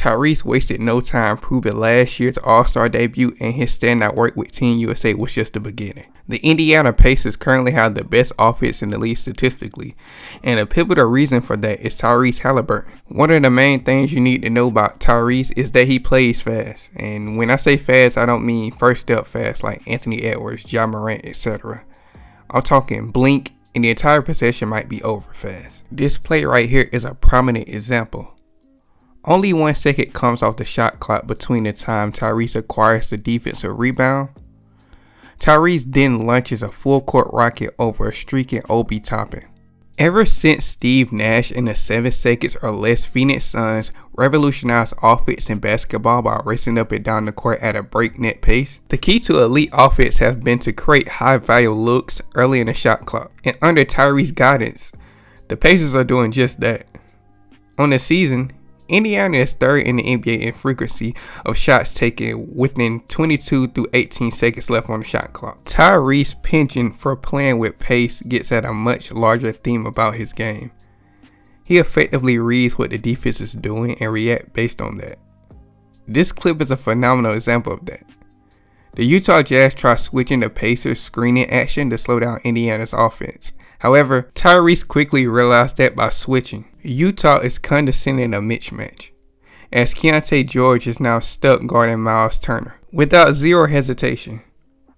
Tyrese wasted no time proving last year's All-Star debut and his standout work with Team USA was just the beginning. The Indiana Pacers currently have the best offense in the league statistically, and a pivotal reason for that is Tyrese Haliburton. One of the main things you need to know about Tyrese is that he plays fast, and when I say fast, I don't mean first step fast like Anthony Edwards, Ja Morant, etc. I'm talking blink and the entire possession might be over fast. This play right here is a prominent example. Only 1 second comes off the shot clock between the time Tyrese acquires the defensive rebound. Tyrese then launches a full court rocket over a streaking Obi Toppin. Ever since Steve Nash and the 7 seconds or less Phoenix Suns revolutionized offense in basketball by racing up and down the court at a breakneck pace, the key to elite offense has been to create high value looks early in the shot clock. And under Tyrese's guidance, the Pacers are doing just that. On the season, Indiana is third in the NBA in frequency of shots taken within 22 through 18 seconds left on the shot clock. Tyrese penchant for playing with pace gets at a much larger theme about his game. He effectively reads what the defense is doing and reacts based on that. This clip is a phenomenal example of that. The Utah Jazz try switching the Pacers' screening action to slow down Indiana's offense. However, Tyrese quickly realized that by switching, Utah is condescending a mismatch, as Keontae George is now stuck guarding Miles Turner. Without zero hesitation,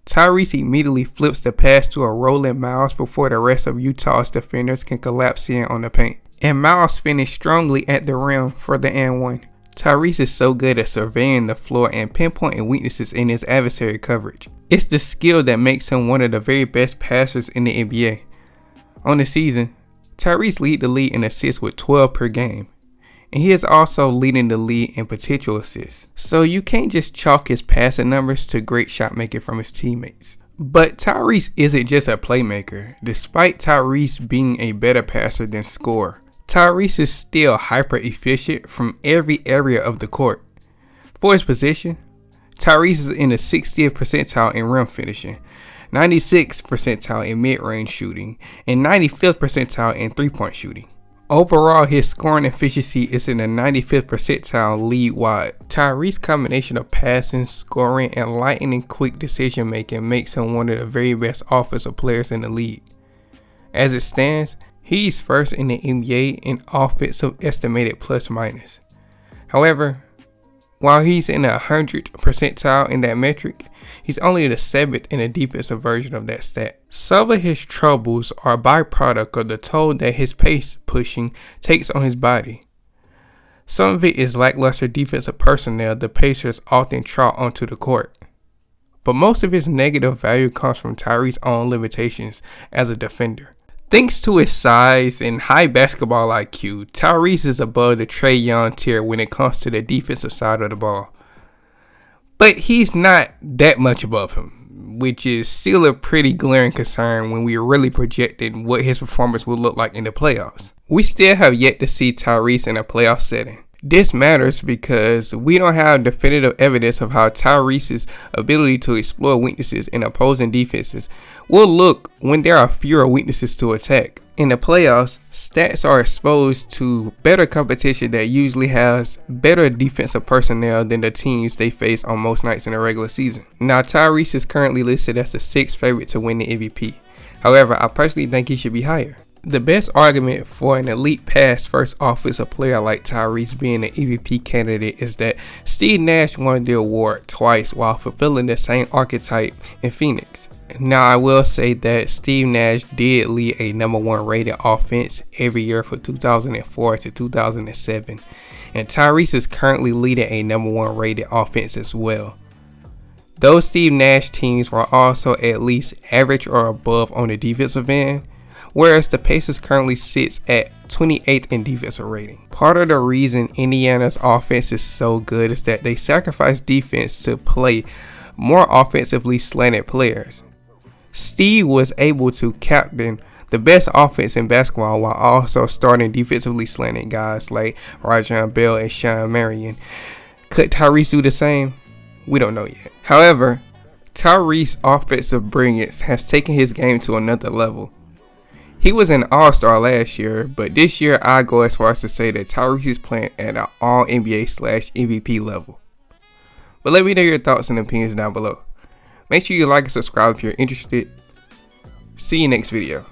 Tyrese immediately flips the pass to a rolling Miles before the rest of Utah's defenders can collapse in on the paint. And Miles finished strongly at the rim for the and one. Tyrese is so good at surveying the floor and pinpointing weaknesses in his adversary coverage. It's the skill that makes him one of the very best passers in the NBA. On the season, Tyrese leads the league in assists with 12 per game, and he is also leading the league in potential assists. So you can't just chalk his passing numbers to great shot making from his teammates. But Tyrese isn't just a playmaker. Despite Tyrese being a better passer than scorer, Tyrese is still hyper efficient from every area of the court. For his position, Tyrese is in the 60th percentile in rim finishing, 96th percentile in mid-range shooting, and 95th percentile in three-point shooting. Overall, his scoring efficiency is in the 95th percentile league-wide. Tyrese's combination of passing, scoring, and lightning quick decision-making makes him one of the very best offensive players in the league. As it stands, he's first in the NBA in offensive estimated plus-minus. However, while he's in the 100th percentile in that metric, he's only the 7th in the defensive version of that stat. Some of his troubles are a byproduct of the toll that his pace pushing takes on his body. Some of it is lackluster defensive personnel the Pacers often trot onto the court. But most of his negative value comes from Tyrese's own limitations as a defender. Thanks to his size and high basketball IQ, Tyrese is above the Trae Young tier when it comes to the defensive side of the ball. But he's not that much above him, which is still a pretty glaring concern when we're really projecting what his performance will look like in the playoffs. We still have yet to see Tyrese in a playoff setting. This matters because we don't have definitive evidence of how Tyrese's ability to exploit weaknesses in opposing defenses will look when there are fewer weaknesses to attack. In the playoffs, stats are exposed to better competition that usually has better defensive personnel than the teams they face on most nights in the regular season. Now, Tyrese is currently listed as the 6th favorite to win the MVP. However, I personally think he should be higher. The best argument for an elite pass first offensive player like Tyrese being an MVP candidate is that Steve Nash won the award twice while fulfilling the same archetype in Phoenix. Now, I will say that Steve Nash did lead a number 1 rated offense every year for 2004 to 2007, and Tyrese is currently leading a number 1 rated offense as well. Those Steve Nash teams were also at least average or above on the defensive end, whereas the Pacers currently sits at 28th in defensive rating. Part of the reason Indiana's offense is so good is that they sacrifice defense to play more offensively slanted players. Steve was able to captain the best offense in basketball while also starting defensively slanted guys like Rajon Bell and Sean Marion. Could Tyrese do the same? We don't know yet. However, Tyrese's offensive brilliance has taken his game to another level. He was an all-star last year, but this year I go as far as to say that Tyrese is playing at an all-NBA/MVP level. But let me know your thoughts and opinions down below. Make sure you like and subscribe if you're interested. See you next video.